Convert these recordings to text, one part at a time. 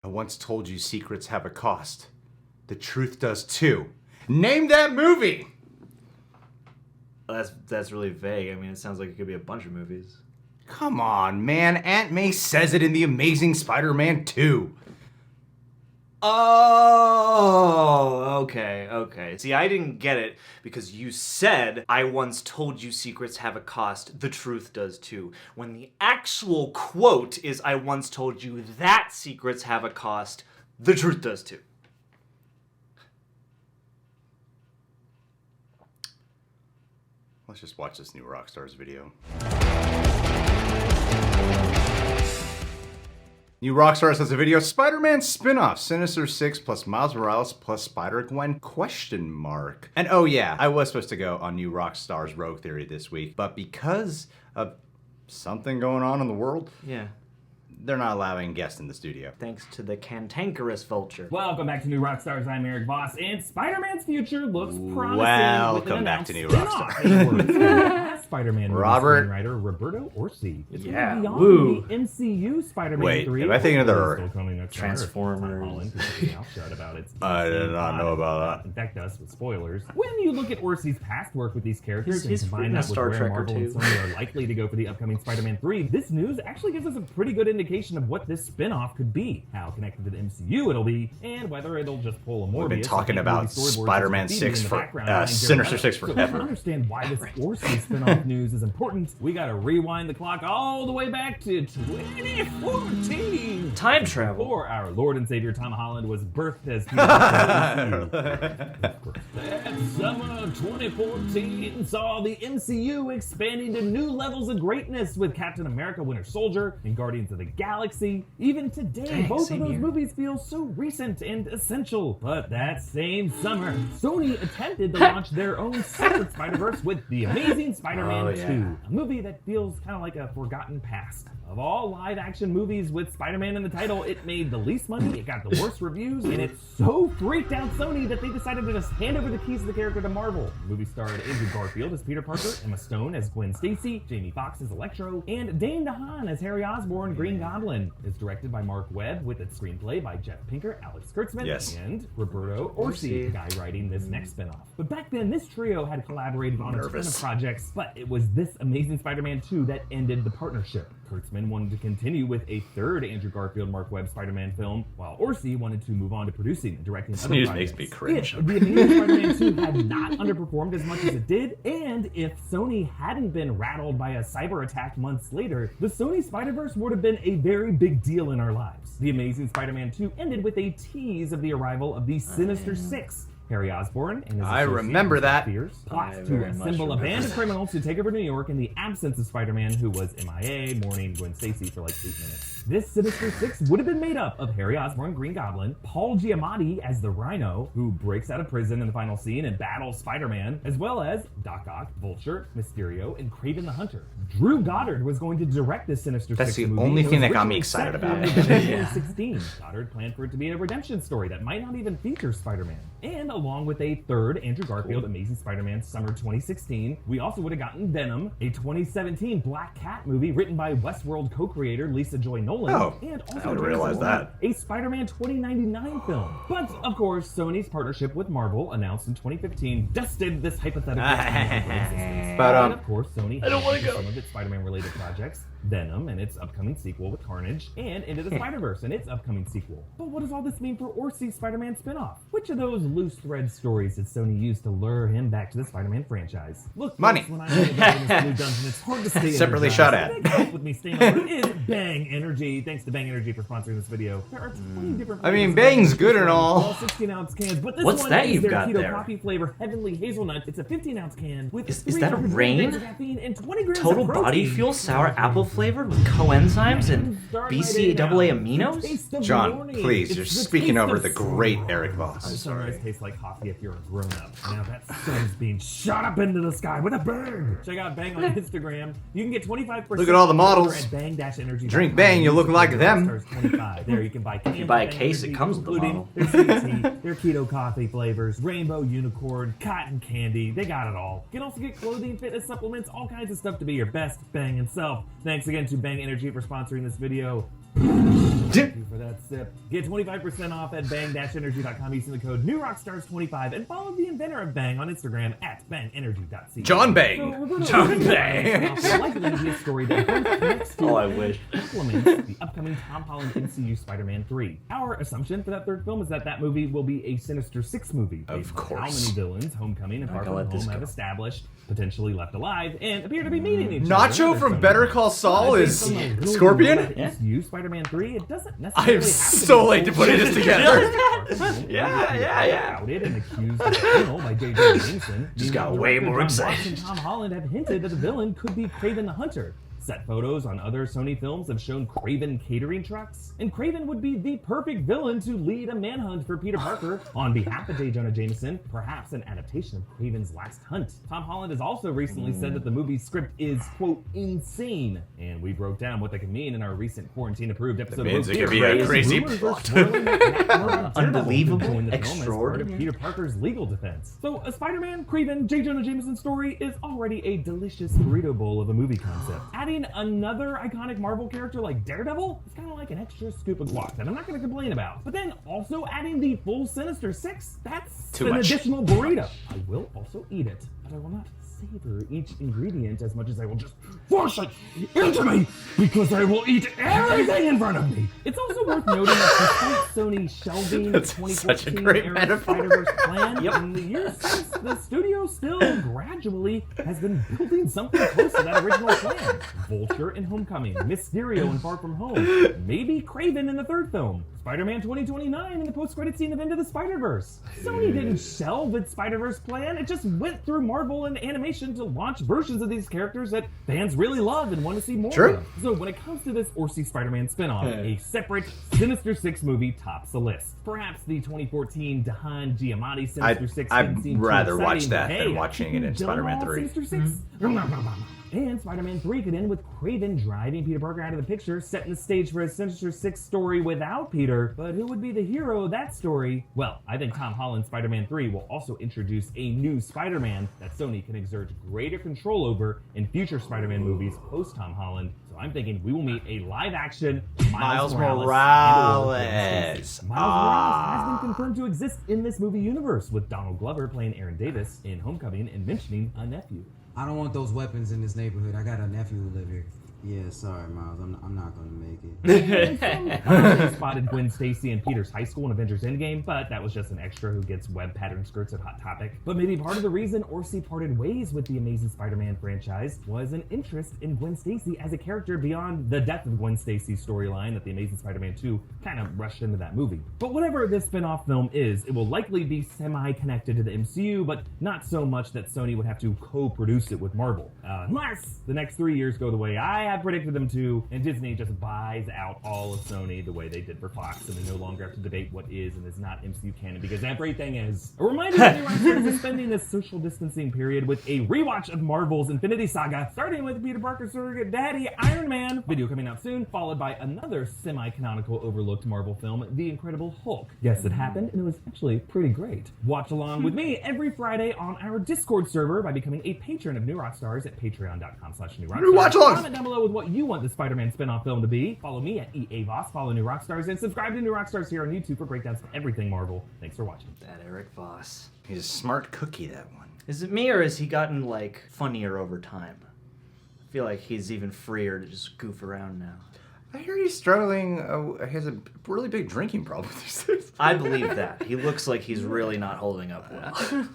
I once told you secrets have a cost. The truth does too. Name that movie! That's really vague. I mean, it sounds like it could be a bunch of movies. Come on, man. Aunt May says it in The Amazing Spider-Man 2. Oh, okay. See, I didn't get it because you said, I once told you secrets have a cost, the truth does too. When the actual quote is, I once told you that secrets have a cost, the truth does too. Let's just watch this new Rockstars video. New Rockstars has a video, Spider-Man spinoff, Sinister Six plus Miles Morales plus Spider-Gwen ? And oh yeah, I was supposed to go on New Rockstars Rogue Theory this week, but because of something going on in the world, Yeah. they're not allowing guests in the studio. Thanks to the cantankerous vulture. Welcome back to New Rockstars. I'm Eric Voss, and Spider-Man's future looks promising. Welcome back to New Rockstars. Spider-Man Robert. screenwriter Roberto Orci. It's Yeah, beyond woo. the MCU Spider-Man Wait, 3. am I thinking of the Still coming next summer. Transformers? Tom Holland keeps his mouth shut about its I did not know about that. Infect us with spoilers. When you look at Orci's past work with these characters He's and combine written a that with Star where Trek or Marvel and two. Sony are likely to go for the upcoming Spider-Man 3, this news actually gives us a pretty good indication of what this spin-off could be, how connected to the MCU it'll be, and whether it'll just pull a Morbius. We've been talking and about movie storyboards Spider-Man with 6 in the for background behind Sinister Jared 6 Leto. forever. So to understand why this Orci spin-off news is important, we gotta rewind the clock all the way back to 2014. Time travel. Before our Lord and Savior Tom Holland was birthed as Peter Parker. That summer of 2014 saw the MCU expanding to new levels of greatness with Captain America Winter Soldier and Guardians of the Galaxy. Even today, Dang, both of same those year. movies feel so recent and essential. But that same summer, Sony attempted to launch their own separate Spider-Verse with The Amazing Spider-Man Oh, yeah. 2, a movie that feels kind of like a forgotten past. Of all live-action movies with Spider-Man in the title, it made the least money, it got the worst reviews, and it so freaked out Sony that they decided to just hand over the keys of the character to Marvel. The movie starred Andrew Garfield as Peter Parker, Emma Stone as Gwen Stacy, Jamie Foxx as Electro, and Dane DeHaan as Harry Osborn, Green Goblin. It's directed by Mark Webb with its screenplay by Jeff Pinker, Alex Kurtzman, Yes. and Roberto Orci, the guy writing this next spinoff. But back then, this trio had collaborated on a ton of projects, but it was this Amazing Spider-Man 2 that ended the partnership. Kurtzman wanted to continue with a third Andrew Garfield Mark Webb Spider-Man film, while Orci wanted to move on to producing and directing other news projects. makes me cringe. If The Amazing Spider-Man 2 had not underperformed as much as it did, and if Sony hadn't been rattled by a cyber attack months later, the Sony Spider-Verse would have been a very big deal in our lives. The Amazing Spider-Man 2 ended with a tease of the arrival of the Sinister Six. Harry Osborn and his I associate, remember Mr. that. Fierce, plots I to very much assemble a remember band of that. criminals to take over New York in the absence of Spider-Man, who was MIA, mourning Gwen Stacy for like 8 minutes. This Sinister Six would have been made up of Harry Osborn, Green Goblin, Paul Giamatti as the Rhino, who breaks out of prison in the final scene and battles Spider-Man, as well as Doc Ock, Vulture, Mysterio, and Kraven the Hunter. Drew Goddard was going to direct this Sinister That's Six the movie. only It thing was that got me originally excited set about for it. November 2016. Goddard planned for it to be a redemption story that might not even feature Spider-Man. And along with a third Andrew Garfield Amazing Spider-Man Summer 2016, we also would have gotten Venom, a 2017 Black Cat movie written by Westworld co-creator Lisa Joy Nolan, Oh, and I also would realize that. a Spider-Man 2099 film. But of course, Sony's partnership with Marvel, announced in 2015, dusted this hypothetical existence. But, And of course, Sony I don't wanna had go. some of its Spider-Man related projects, Venom and its upcoming sequel with Carnage, and Into the Spider-Verse and its upcoming sequel. But what does all this mean for Orci's Spider-Man spinoff? Which of those loose thread stories did Sony use to lure him back to the Spider-Man franchise? Look, Money. folks, when I'm in the Blue Dungeon, it's hard to stay Separately energized. shot at. The next help with me staying over is Bang Energy. Thanks to Bang Energy for sponsoring this video. There are 20 different I mean, flavors of Bang's good and all. 16-ounce cans, but this What's one that is you've their got keto there? coffee flavor Heavenly Hazelnut. It's a 15-ounce can with Is that a 300 rain? grams of caffeine and 20 grams Total of body protein. fuel, sour apple flavored with coenzymes and BCAA aminos? Taste of John, morning. please, It's you're the speaking taste over of the great sunrise. Eric Voss. Sunrise tastes like coffee if you're a grown-up. Now that sun's being shot up into the sky with a bang. Check out Bang on Instagram. You can get 25% Look at all the models. at Bang-Energy. Drink Bang, you look like them. 25. There you can buy cans you buy a of Bang case, it Energy, comes with the including bottle. their sweet tea, their keto coffee flavors, rainbow unicorn, cotton candy. They got it all. You can also get clothing, fitness supplements, all kinds of stuff to be your best banging self. Thanks again to Bang Energy for sponsoring this video. Thank you for that sip. Get 25% off at bang-energy.com using the code NewRockstars25 and follow the inventor of Bang on Instagram at bangenergy.co. John Bang. John Bang. Will likely be a story that both connects to I wish. complements the upcoming Tom Holland MCU Spider-Man 3. Our assumption for that third film is that movie will be a Sinister Six movie. Of based on how course. many villains Homecoming and Far gonna From let this Home have go. established, potentially left alive, and appear to be meeting each other. Nacho There's from some- Better Call Saul Based is on the rules Scorpion? of MCU Spider-Man 3, it doesn't I necessarily am have to so be late to putting this together. yeah. Outed and accused of criminal by J.J. Jameson. Just got Meanwhile, way director more John excited. Watts and Tom Holland have hinted that the villain could be Kraven the Hunter. Set photos on other Sony films have shown Kraven catering trucks, and Kraven would be the perfect villain to lead a manhunt for Peter Parker on behalf of J. Jonah Jameson, perhaps an adaptation of Kraven's Last Hunt. Tom Holland has also recently said that the movie's script is, quote, insane, and we broke down what that could mean in our recent quarantine-approved episode It means of it could be a crazy Rumors are plot. swirling that Matt Murdock and Daredevil Unbelievable, could join the film as part of extraordinary. Peter Parker's legal defense. So a Spider-Man, Kraven, J. Jonah Jameson story is already a delicious burrito bowl of a movie concept. Adding another iconic Marvel character like Daredevil is kind of like an extra scoop of guac that I'm not going to complain about. But then also adding the full Sinister Six, that's Too an much. additional burrito. I will also eat it, but I will not savor each ingredient as much as I will just force it into me because I will eat everything in front of me. It's also worth noting that despite Sony shelving the That's such a 2014 great era metaphor. Spider-Verse plan, in the years since, the studio still gradually has been building something close to that original plan. Vulture in Homecoming, Mysterio in Far From Home, maybe Kraven in the third film, Spider-Man 2029 in the post-credit scene of Into the Spider-Verse. Sony didn't shelve its Spider-Verse plan, it just went through Marvel and animation to launch versions of these characters that fans really love and want to see more True. of. So when it comes to this Orsi Spider-Man spinoff, a separate Sinister Six movie tops the list. Perhaps the 2014 Dahan Giamatti Sinister Six I'd didn't seem too rather watch exciting, that but than hey, watching it in Dylan Spider-Man Wall, 3. Sinister Six? And Spider-Man 3 could end with Kraven driving Peter Parker out of the picture, setting the stage for a Sinister Six story without Peter. But who would be the hero of that story? Well, I think Tom Holland's Spider-Man 3 will also introduce a new Spider-Man that Sony can exert greater control over in future Spider-Man movies post-Tom Holland. So I'm thinking we will meet a live-action Miles Morales. Morales. Miles Morales has been confirmed to exist in this movie universe, with Donald Glover playing Aaron Davis in Homecoming and mentioning a nephew. I don't want those weapons in this neighborhood. I got a nephew who live here. Yeah, sorry, Miles. I'm not gonna make it. They spotted Gwen Stacy in Peter's high school in Avengers Endgame, but that was just an extra who gets web pattern skirts at Hot Topic. But maybe part of the reason Orsi parted ways with the Amazing Spider-Man franchise was an interest in Gwen Stacy as a character beyond the death of Gwen Stacy's storyline that the Amazing Spider-Man 2 kind of rushed into that movie. But whatever this spin-off film is, it will likely be semi-connected to the MCU, but not so much that Sony would have to co-produce it with Marvel. Unless the next 3 years go the way I have predicted them to, and Disney just buys out all of Sony the way they did for Fox, and they no longer have to debate what is and is not MCU canon, because everything is. A reminder that New Rockstars is spending this social distancing period with a rewatch of Marvel's Infinity Saga, starting with Peter Parker's surrogate daddy, Iron Man, video coming out soon, followed by another semi-canonical overlooked Marvel film, The Incredible Hulk. Yes, it happened, and it was actually pretty great. Watch along with me every Friday on our Discord server by becoming a patron of New Rockstars at patreon.com/newrockstars. Watch along. Comment down below with what you want the Spider-Man spin-off film to be. Follow me at EAVOS, follow New Rockstars, and subscribe to New Rockstars here on YouTube for breakdowns of everything Marvel. Thanks for watching. That Eric Voss. He's a smart cookie, that one. Is it me or has he gotten like funnier over time? I feel like he's even freer to just goof around now. I hear he's struggling. He has a really big drinking problem these days. I believe that. He looks like he's really not holding up well.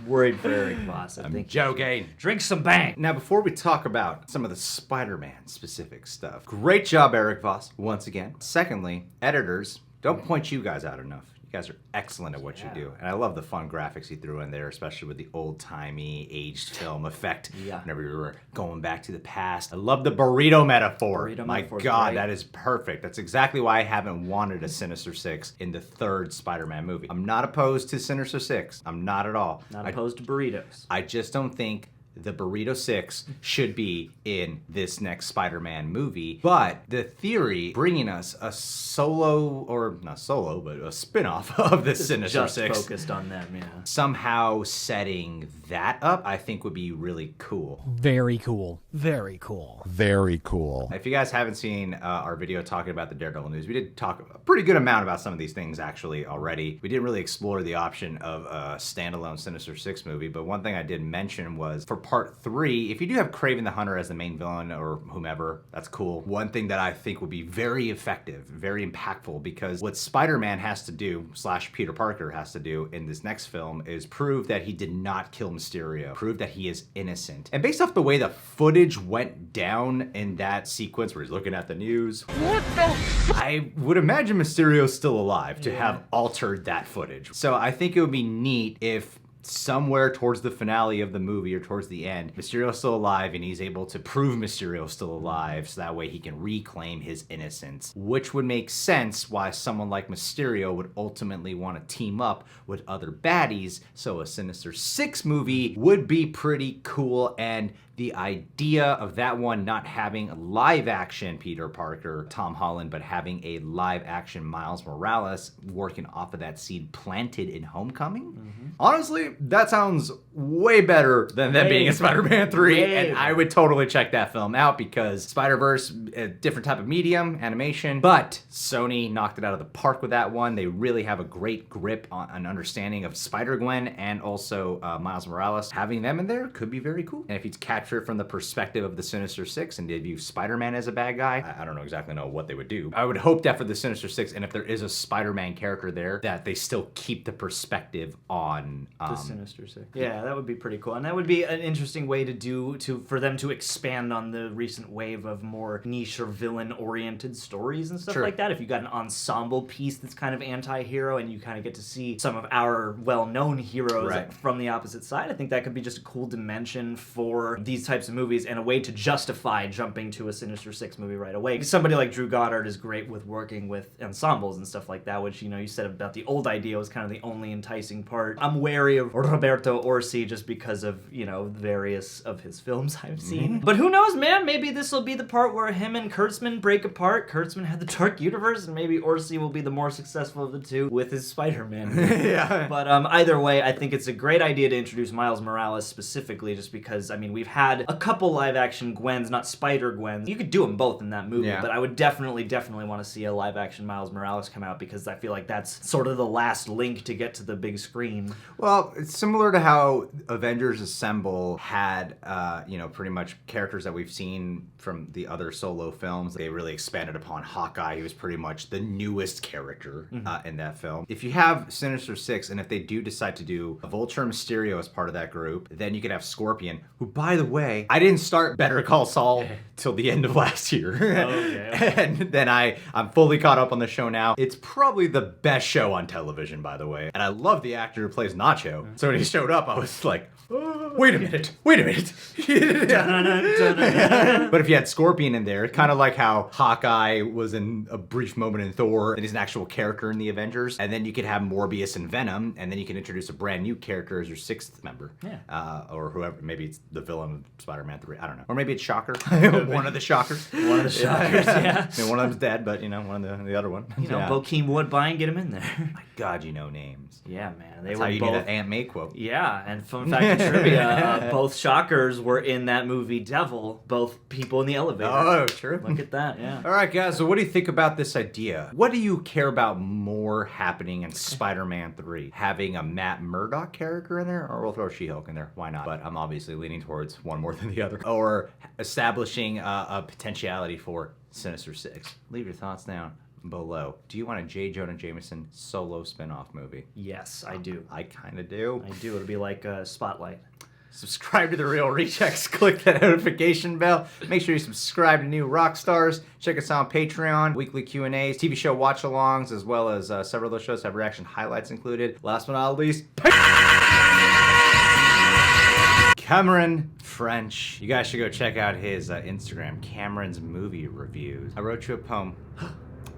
Worried for Eric Voss. I think Joking. drink some bang. Now, before we talk about some of the Spider-Man specific stuff, great job, Eric Voss, once again. Secondly, editors, don't point you guys out enough. You guys are excellent at what you do. And I love the fun graphics he threw in there, especially with the old-timey, aged film effect. Yeah. Whenever you were going back to the past. I love the burrito metaphor. Burrito My metaphor's God, great. that is perfect. That's exactly why I haven't wanted a Sinister Six in the third Spider-Man movie. I'm not opposed to Sinister Six. I'm not at all. Not opposed to burritos. I just don't think the Burrito Six should be in this next Spider-Man movie. But the theory bringing us a solo, or not solo, but a spin-off of the Sinister Six. Just focused on them, yeah. Somehow setting that up, I think would be really cool. Very cool. Very cool. Very cool. If you guys haven't seen our video talking about the Daredevil news, we did talk a pretty good amount about some of these things actually already. We didn't really explore the option of a standalone Sinister Six movie, but one thing I did mention was for part 3, if you do have Kraven the Hunter as the main villain or whomever, that's cool. One thing that I think would be very effective, very impactful, because what Spider-Man has to do, / Peter Parker has to do in this next film is prove that he did not kill Mysterio, prove that he is innocent. And based off the way the footage went down in that sequence where he's looking at the news, I would imagine Mysterio's still alive to have altered that footage. So I think it would be neat if somewhere towards the finale of the movie or towards the end, Mysterio's still alive and he's able to prove Mysterio's still alive so that way he can reclaim his innocence, which would make sense why someone like Mysterio would ultimately want to team up with other baddies. So a Sinister Six movie would be pretty cool, and the idea of that one not having a live action Peter Parker, Tom Holland, but having a live action Miles Morales working off of that seed planted in Homecoming. Honestly, that sounds way better than them being in Spider-Man 3, and I would totally check that film out because Spider-Verse, a different type of medium, animation, but Sony knocked it out of the park with that one. They really have a great grip on an understanding of Spider-Gwen and also Miles Morales. Having them in there could be very cool. And if you capture it from the perspective of the Sinister Six and debut Spider-Man as a bad guy, I don't exactly know what they would do. I would hope that for the Sinister Six, and if there is a Spider-Man character there, that they still keep the perspective on the Sinister Six. Yeah, that would be pretty cool, and that would be an interesting way for them to expand on the recent wave of more niche or villain-oriented stories and stuff like that. If you got an ensemble piece that's kind of anti-hero, and you kind of get to see some of our well-known heroes from the opposite side, I think that could be just a cool dimension for these types of movies and a way to justify jumping to a Sinister Six movie right away. Somebody like Drew Goddard is great with working with ensembles and stuff like that, which, you know, you said about the old idea was kind of the only enticing part. I'm wary of Roberto Orci just because of, you know, various of his films I've seen. But who knows, man? Maybe this will be the part where him and Kurtzman break apart. Kurtzman had the Dark Universe, and maybe Orci will be the more successful of the two with his Spider-Man movie. But either way, I think it's a great idea to introduce Miles Morales specifically, just because, I mean, we've had a couple live-action Gwens, not Spider-Gwens. You could do them both in that movie, but I would definitely want to see a live-action Miles Morales come out, because I feel like that's sort of the last link to get to the big screen. Well, it's similar to how Avengers Assemble had, you know, pretty much characters that we've seen from the other solo films. They really expanded upon Hawkeye. He was pretty much the newest character in that film. If you have Sinister Six, and if they do decide to do a Vulture Mysterio as part of that group, then you could have Scorpion, who, by the way, I didn't start Better Call Saul till the end of last year. And then I'm fully caught up on the show now. It's probably the best show on television, by the way. And I love the actor who plays Nacho. So when he showed up, I was like, wait a minute. But if you had Scorpion in there, kind of like how Hawkeye was in a brief moment in Thor, and he's an actual character in the Avengers, and then you could have Morbius and Venom, and then you can introduce a brand new character as your sixth member. Or whoever, maybe it's the villain of Spider-Man 3, I don't know. Or maybe it's Shocker. One of the Shockers. One of the Shockers, I mean, one of them's dead, but, you know, one of the other one. You know, Bokeem Woodbine, get him in there. My God, you know names. Yeah, man. That's how you need that Aunt May quote. Yeah, and fun fact and trivia, both Shockers were in that movie Devil, both people in the elevator. Oh, true. Look at that, yeah. All right, guys, so what do you think about this idea? What do you care about more happening in Spider-Man 3? Having a Matt Murdock character in there? Or we'll throw She-Hulk in there. Why not? But I'm obviously leaning towards one more than the other. Or establishing a potentiality for Sinister Six. Leave your thoughts down below. Do you want a J. Jonah Jameson solo spin-off movie? Yes, I do. I kind of do. I do. It'll be like Spotlight. Subscribe to The Real Rejects. Click that notification bell. Make sure you subscribe to New Rockstars. Check us out on Patreon. Weekly Q&As, TV show watch-alongs, as well as several of those shows have reaction highlights included. Last but not least, Cameron French. You guys should go check out his Instagram, Cameron's Movie Reviews. I wrote you a poem.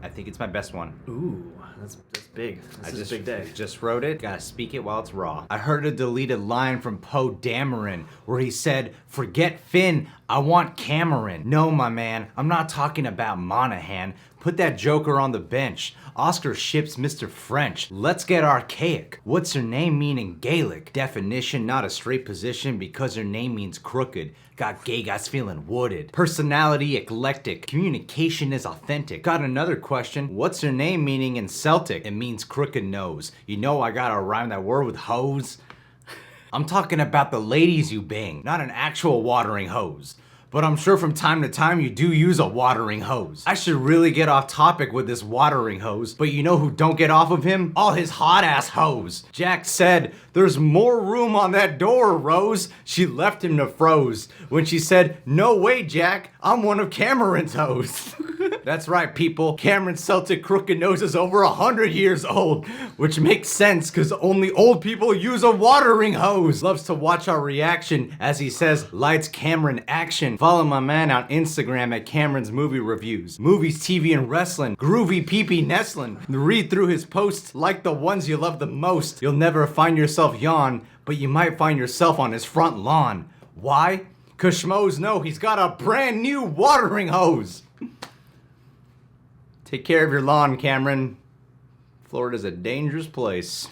I think it's my best one. Ooh, that's big. This is a big day. Just wrote it. Gotta speak it while it's raw. I heard a deleted line from Poe Dameron where he said, "Forget Finn, I want Cameron." No, my man, I'm not talking about Monahan. Put that joker on the bench. Oscar ships Mr. French. Let's get archaic. What's her name mean in Gaelic? Definition, not a straight position because her name means crooked. Got gay guys feeling wooded. Personality, eclectic. Communication is authentic. Got another question. What's her name meaning in Celtic? It means crooked nose. You know I gotta rhyme that word with hose. I'm talking about the ladies you bang, not an actual watering hose. But I'm sure from time to time you do use a watering hose. I should really get off topic with this watering hose, but you know who don't get off of him? All his hot ass hoes. Jack said, "There's more room on that door, Rose." She left him to froze when she said, "No way, Jack, I'm one of Cameron's hoes." That's right, people. Cameron's Celtic crooked nose is over 100 years old, which makes sense because only old people use a watering hose. Loves to watch our reaction as he says, "Lights, Cameron, action." Follow my man on Instagram at Cameron's Movie Reviews. Movies, TV, and wrestling. Groovy pee-pee nestling. Read through his posts like the ones you love the most. You'll never find yourself yawn, but you might find yourself on his front lawn. Why? Cause schmoes know he's got a brand new watering hose. Take care of your lawn, Cameron. Florida's a dangerous place.